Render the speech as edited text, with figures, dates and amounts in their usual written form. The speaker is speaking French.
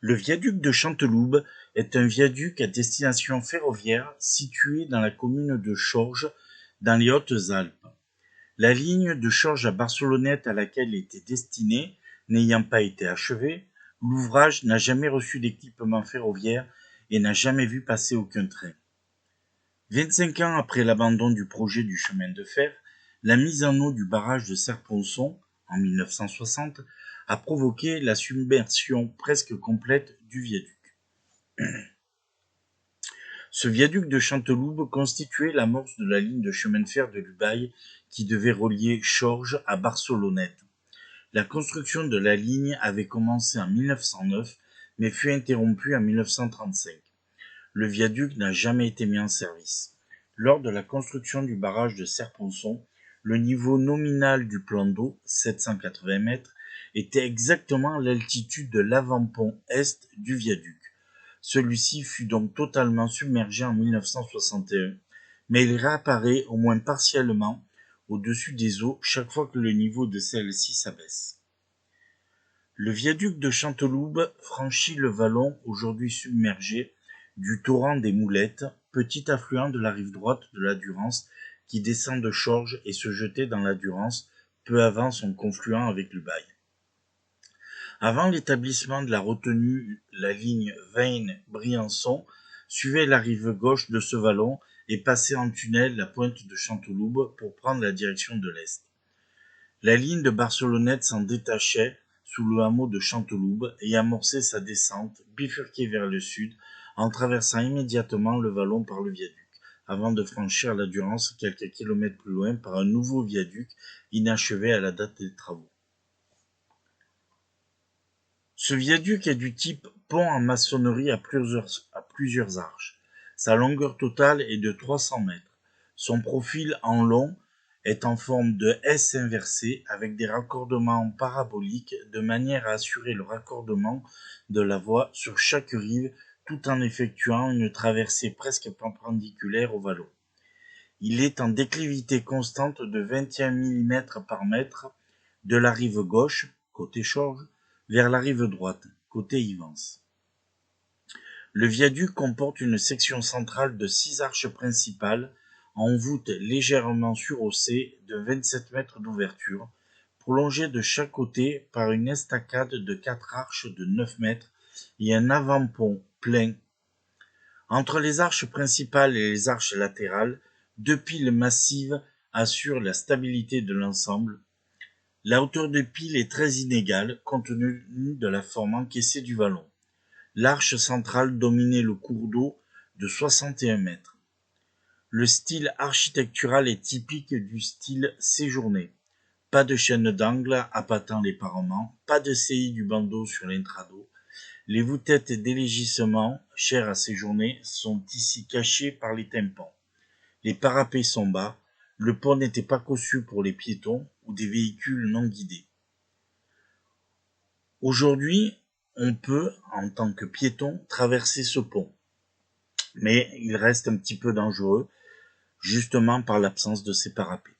Le viaduc de Chanteloube est un viaduc à destination ferroviaire situé dans la commune de Chorges, dans les Hautes-Alpes. La ligne de Chorges à Barcelonnette à laquelle il était destiné n'ayant pas été achevée, l'ouvrage n'a jamais reçu d'équipement ferroviaire et n'a jamais vu passer aucun train. 25 ans après l'abandon du projet du chemin de fer, la mise en eau du barrage de Serre-Ponçon, en 1960, a provoqué la submersion presque complète du viaduc. Ce viaduc de Chanteloube constituait l'amorce de la ligne de chemin de fer de l'Ubaye qui devait relier Chorges à Barcelonnette. La construction de la ligne avait commencé en 1909, mais fut interrompue en 1935. Le viaduc n'a jamais été mis en service. Lors de la construction du barrage de Serre-Ponçon, le niveau nominal du plan d'eau, 780 mètres, était exactement à l'altitude de l'avant-pont est du viaduc. Celui-ci fut donc totalement submergé en 1961, mais il réapparaît au moins partiellement au-dessus des eaux chaque fois que le niveau de celles-ci s'abaisse. Le viaduc de Chanteloube franchit le vallon aujourd'hui submergé du torrent des Moulettes, petit affluent de la rive droite de la Durance qui descend de Chorges et se jetait dans la Durance peu avant son confluent avec l'Ubaye. Avant l'établissement de la retenue, la ligne Veynes-Briançon suivait la rive gauche de ce vallon et passait en tunnel la pointe de Chanteloube pour prendre la direction de l'est. La ligne de Barcelonnette s'en détachait sous le hameau de Chanteloube et amorçait sa descente, bifurquée vers le sud, en traversant immédiatement le vallon par le viaduc, avant de franchir la Durance quelques kilomètres plus loin par un nouveau viaduc inachevé à la date des travaux. Ce viaduc est du type pont en maçonnerie à plusieurs arches. Sa longueur totale est de 300 mètres. Son profil en long est en forme de S inversé avec des raccordements paraboliques de manière à assurer le raccordement de la voie sur chaque rive tout en effectuant une traversée presque perpendiculaire au vallon. Il est en déclivité constante de 21 mm par mètre de la rive gauche, côté Chorges, vers la rive droite, côté Yvance. Le viaduc comporte une section centrale de 6 arches principales en voûte légèrement surhaussée de 27 mètres d'ouverture, prolongée de chaque côté par une estacade de 4 arches de 9 mètres et un avant-pont plein. Entre les arches principales et les arches latérales, 2 piles massives assurent la stabilité de l'ensemble. La hauteur des piles est très inégale compte tenu de la forme encaissée du vallon. L'arche centrale dominait le cours d'eau de 61 mètres. Le style architectural est typique du style séjourné. Pas de chaîne d'angle appâtant les parements, pas de saillie du bandeau sur l'intrado. Les voûtettes d'élégissements, chères à séjourner, sont ici cachées par les tympans. Les parapets sont bas, le pont n'était pas conçu pour les piétons ou des véhicules non guidés. Aujourd'hui, on peut, en tant que piéton, traverser ce pont, mais il reste un petit peu dangereux, justement par l'absence de ces parapets.